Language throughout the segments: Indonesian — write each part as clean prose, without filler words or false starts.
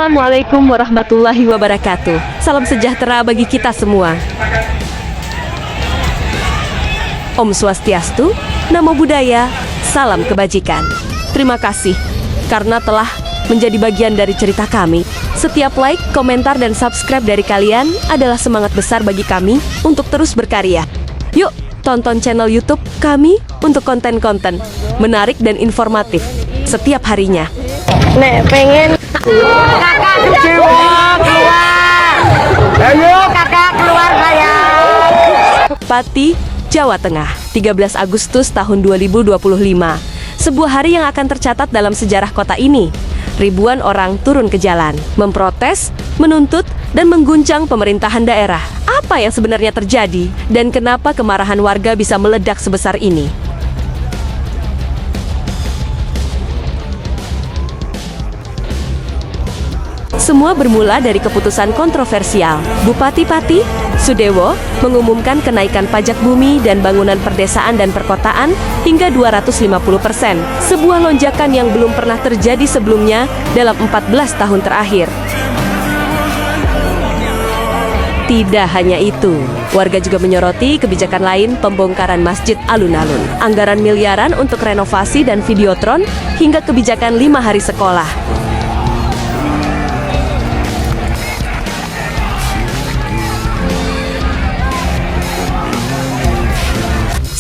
Assalamualaikum warahmatullahi wabarakatuh. Salam sejahtera bagi kita semua. Om Swastiastu, Namo Buddhaya, salam kebajikan. Terima kasih karena telah menjadi bagian dari cerita kami. Setiap like, komentar, dan subscribe dari kalian adalah semangat besar bagi kami untuk terus berkarya. Yuk, tonton channel YouTube kami untuk konten-konten menarik dan informatif setiap harinya. Nek pengen kakak keluar. Ayo kakak keluar sayang. Pati, Jawa Tengah, 13 Agustus tahun 2025. Sebuah hari yang akan tercatat dalam sejarah kota ini. Ribuan orang turun ke jalan, memprotes, menuntut, dan mengguncang pemerintahan daerah. Apa yang sebenarnya terjadi dan kenapa kemarahan warga bisa meledak sebesar ini? Semua bermula dari keputusan kontroversial. Bupati Pati, Sudewo, mengumumkan kenaikan pajak bumi dan bangunan perdesaan dan perkotaan hingga 250%. Sebuah lonjakan yang belum pernah terjadi sebelumnya dalam 14 tahun terakhir. Tidak hanya itu, warga juga menyoroti kebijakan lain pembongkaran masjid alun-alun, anggaran miliaran untuk renovasi dan videotron, hingga kebijakan 5 hari sekolah.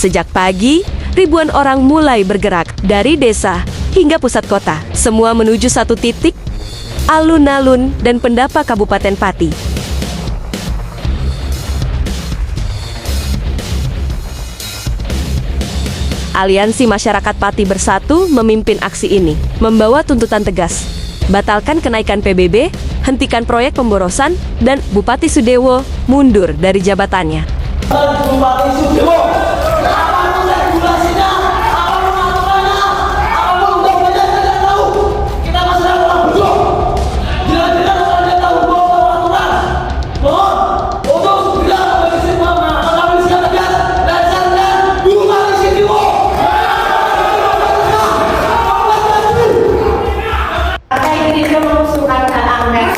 Sejak pagi, ribuan orang mulai bergerak dari desa hingga pusat kota. Semua menuju satu titik, alun-alun dan pendapa Kabupaten Pati. Aliansi Masyarakat Pati Bersatu memimpin aksi ini, membawa tuntutan tegas. Batalkan kenaikan PBB, hentikan proyek pemborosan, dan Bupati Sudewo mundur dari jabatannya. Bupati Sudewo, apapun regulasinya, apapun aturannya, apapun undang-undangnya saya tidak tahu. Kita masih orang bodoh. Jelas-jelas orang tidak tahu bahwa aturan. Mohon untuk segera mengambil sikap tegas dan sadar Bupati Sudewo. Partai Gerindra mengusulkan hak angket.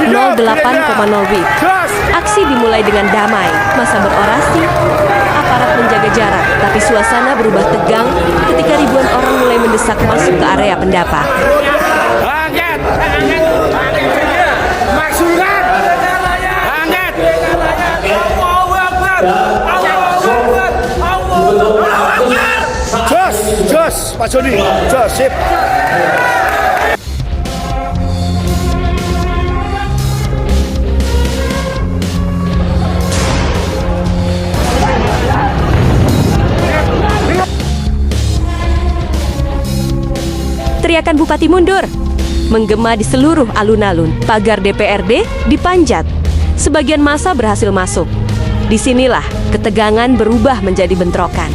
08,0 WIB. Aksi dimulai dengan damai, masa berorasi, aparat menjaga jarak, tapi suasana berubah tegang ketika ribuan orang mulai mendesak masuk ke area pendapa. Angkat! Maksulkan! Angkat! Allahu Akbar! Allahu Akbar! Jos, Pak Joni, jos, sip. Teriakan Bupati mundur menggema di seluruh alun-alun. Pagar DPRD dipanjat. Sebagian massa berhasil masuk. Disinilah ketegangan berubah menjadi bentrokan.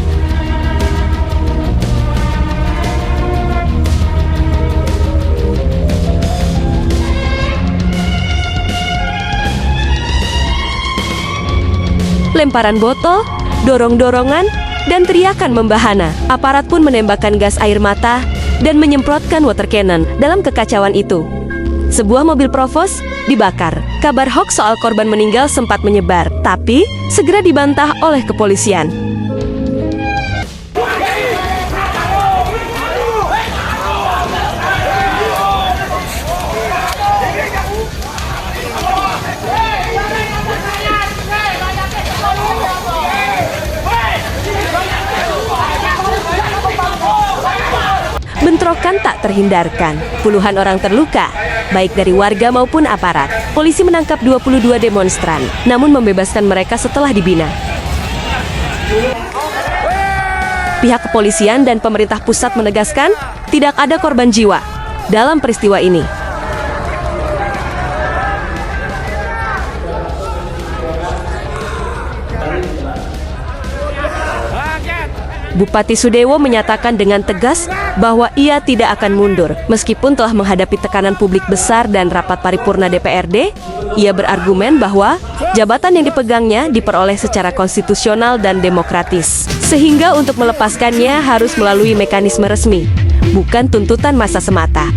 Lemparan botol, dorong-dorongan, dan teriakan membahana. Aparat pun menembakkan gas air mata dan menyemprotkan water cannon. Dalam kekacauan itu, sebuah mobil provos dibakar. Kabar hoax soal korban meninggal sempat menyebar, tapi segera dibantah oleh kepolisian. Bentrokan tak terhindarkan. Puluhan orang terluka, baik dari warga maupun aparat. Polisi menangkap 22 demonstran, namun membebaskan mereka setelah dibina. Pihak kepolisian dan pemerintah pusat menegaskan tidak ada korban jiwa dalam peristiwa ini. Bupati Sudewo menyatakan dengan tegas bahwa ia tidak akan mundur. Meskipun telah menghadapi tekanan publik besar dan rapat paripurna DPRD, ia berargumen bahwa jabatan yang dipegangnya diperoleh secara konstitusional dan demokratis. Sehingga untuk melepaskannya harus melalui mekanisme resmi. bukan tuntutan massa semata.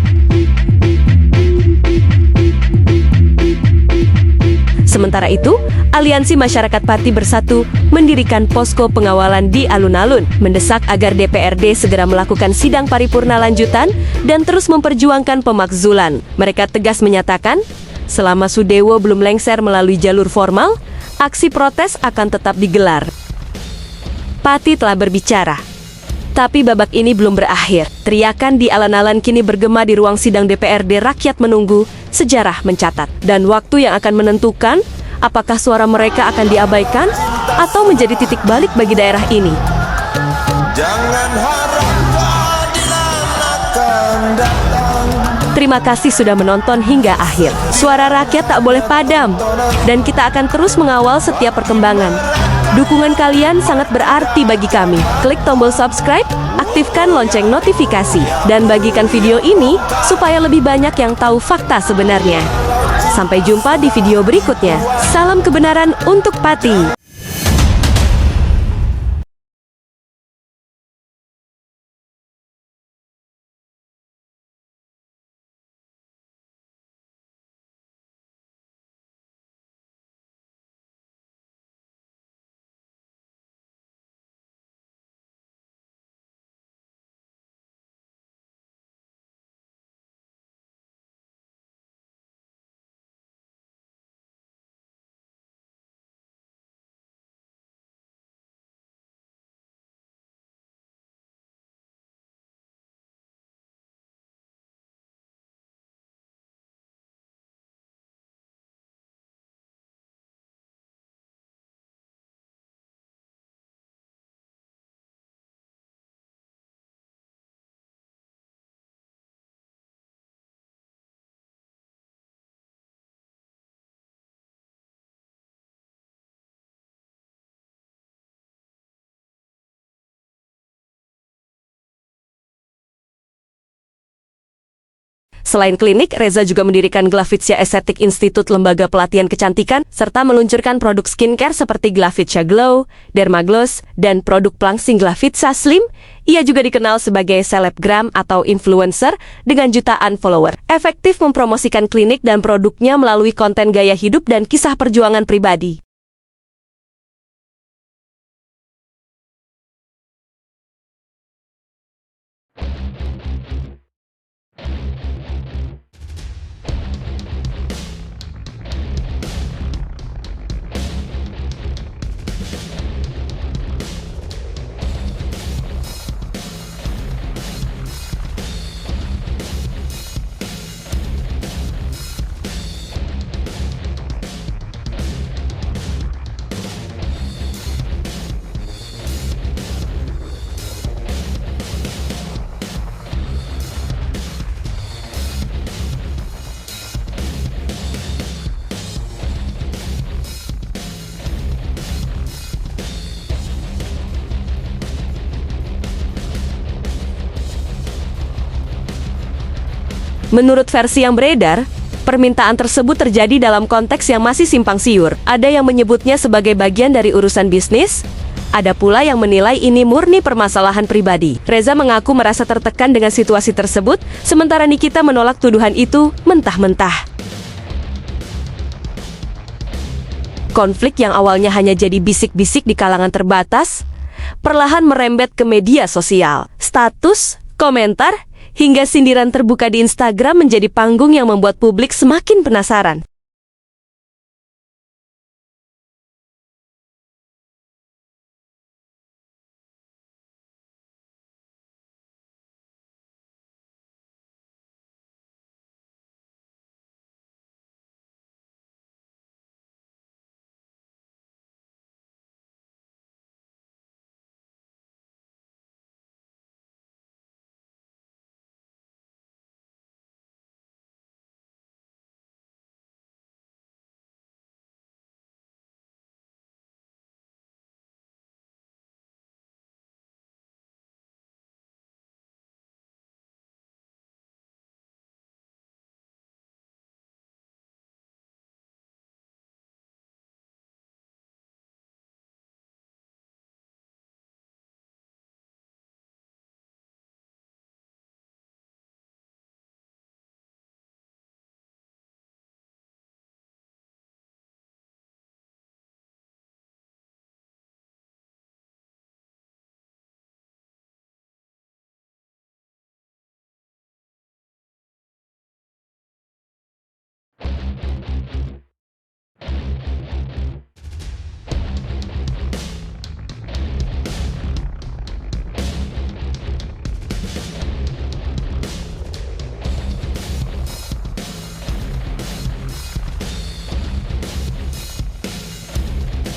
Sementara itu, Aliansi Masyarakat Pati Bersatu mendirikan posko pengawalan di alun-alun, mendesak agar DPRD segera melakukan sidang paripurna lanjutan dan terus memperjuangkan pemakzulan. Mereka tegas menyatakan, selama Sudewo belum lengser melalui jalur formal, aksi protes akan tetap digelar. Pati telah berbicara. Tapi babak ini belum berakhir. Teriakan di alun-alun kini bergema di ruang sidang DPRD. Rakyat menunggu, sejarah mencatat, dan waktu yang akan menentukan apakah suara mereka akan diabaikan atau menjadi titik balik bagi daerah ini. Jangan harap keadilan akan datang. Terima kasih sudah menonton hingga akhir. Suara rakyat tak boleh padam, dan kita akan terus mengawal setiap perkembangan. Dukungan kalian sangat berarti bagi kami. Klik tombol subscribe, aktifkan lonceng notifikasi, dan bagikan video ini supaya lebih banyak yang tahu fakta sebenarnya. Sampai jumpa di video berikutnya. Salam kebenaran untuk Pati. Selain klinik, Reza juga mendirikan Glavitsia Aesthetic Institute, lembaga pelatihan kecantikan, serta meluncurkan produk skincare seperti Glavitsia Glow, Dermagloss, dan produk pelangsing Glavitsia Slim. Ia juga dikenal sebagai selebgram atau influencer dengan jutaan follower. Efektif mempromosikan klinik dan produknya melalui konten gaya hidup dan kisah perjuangan pribadi. Menurut versi yang beredar, permintaan tersebut terjadi dalam konteks yang masih simpang siur. Ada yang menyebutnya sebagai bagian dari urusan bisnis, ada pula yang menilai ini murni permasalahan pribadi. Reza mengaku merasa tertekan dengan situasi tersebut, sementara Nikita menolak tuduhan itu mentah-mentah. Konflik yang awalnya hanya jadi bisik-bisik di kalangan terbatas, perlahan merembet ke media sosial. Status, komentar, hingga sindiran terbuka di Instagram menjadi panggung yang membuat publik semakin penasaran.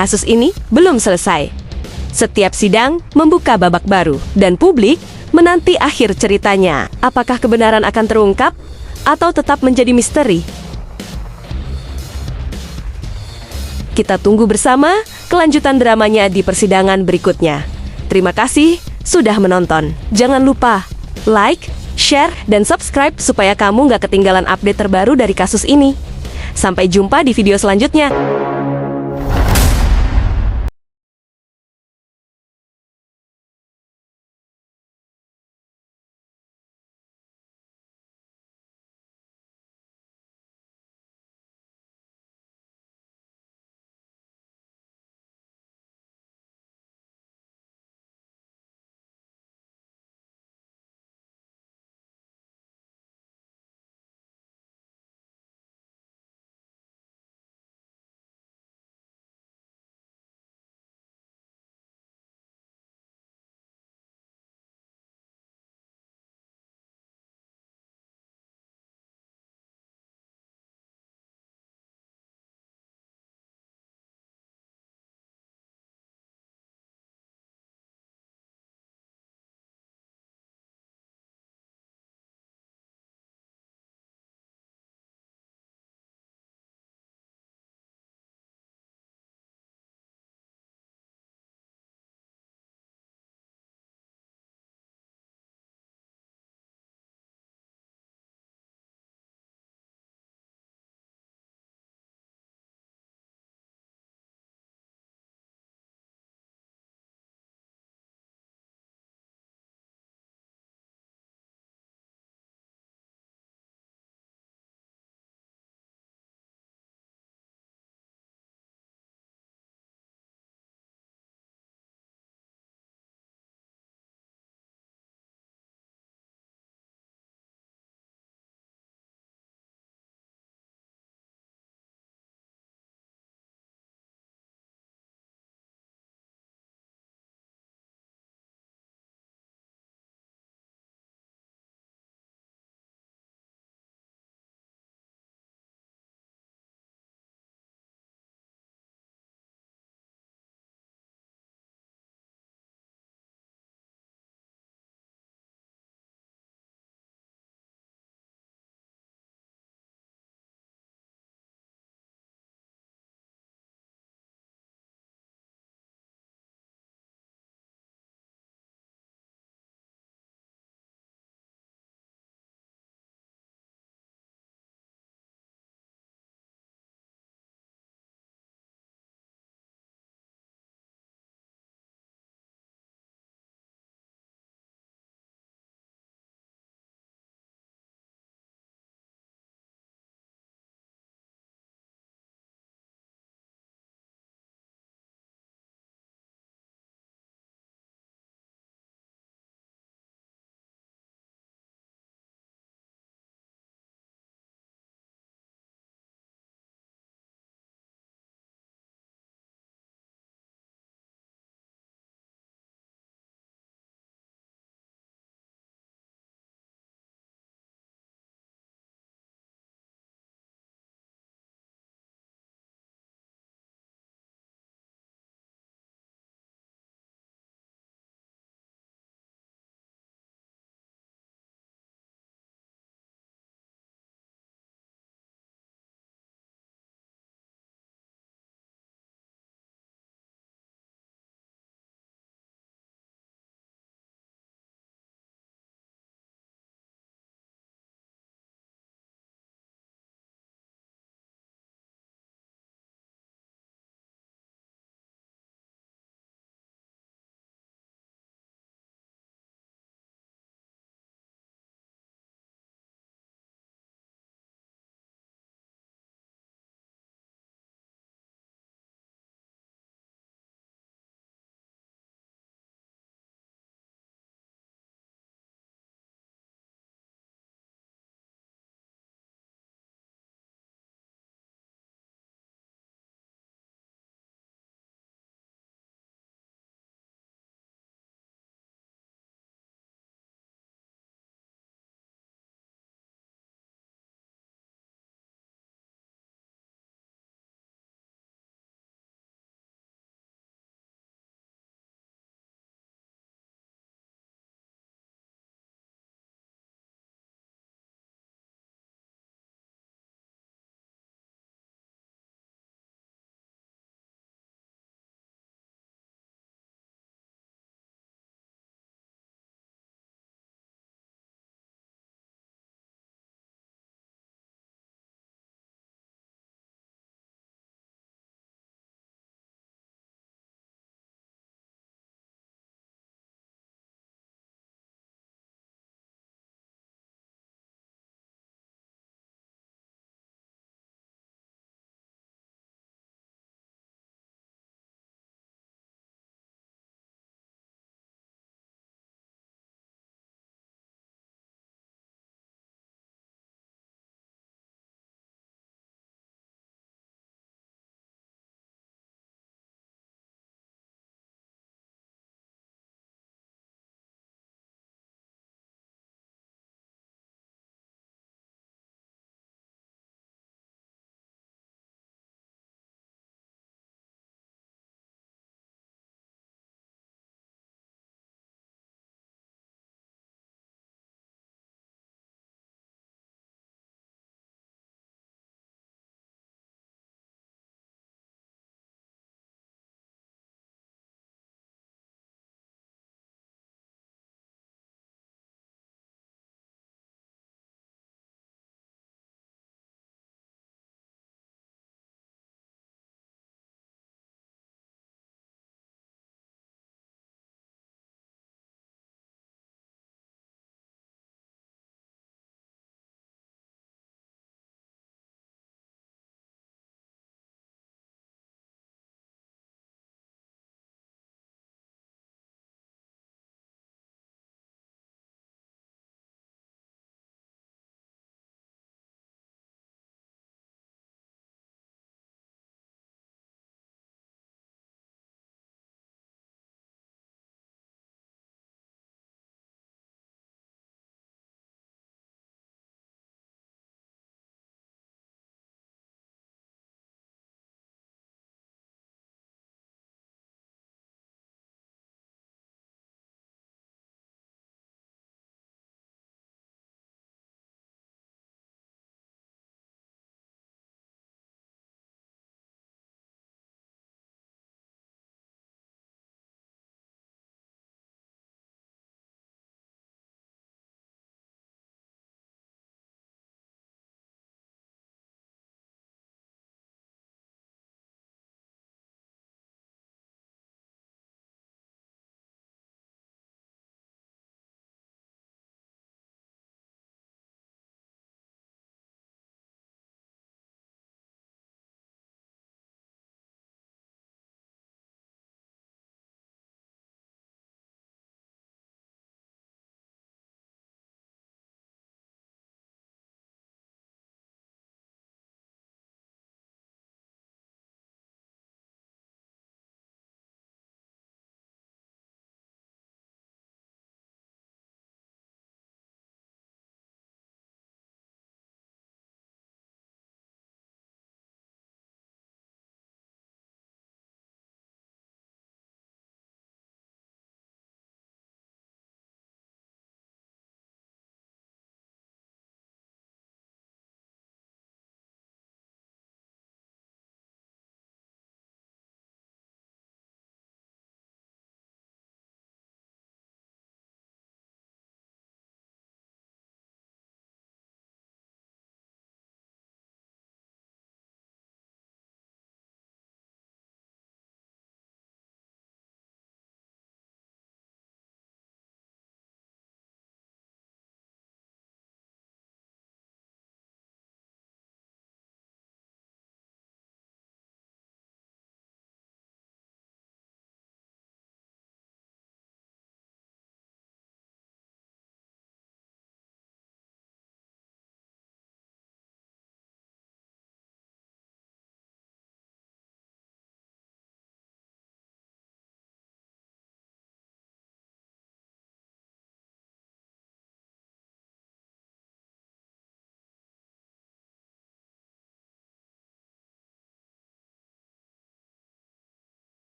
Kasus ini belum selesai. Setiap sidang membuka babak baru, dan publik menanti akhir ceritanya. Apakah kebenaran akan terungkap atau tetap menjadi misteri? Kita tunggu bersama kelanjutan dramanya di persidangan berikutnya. Terima kasih sudah menonton. Jangan lupa like, share, dan subscribe supaya kamu nggak ketinggalan update terbaru dari kasus ini. Sampai jumpa di video selanjutnya.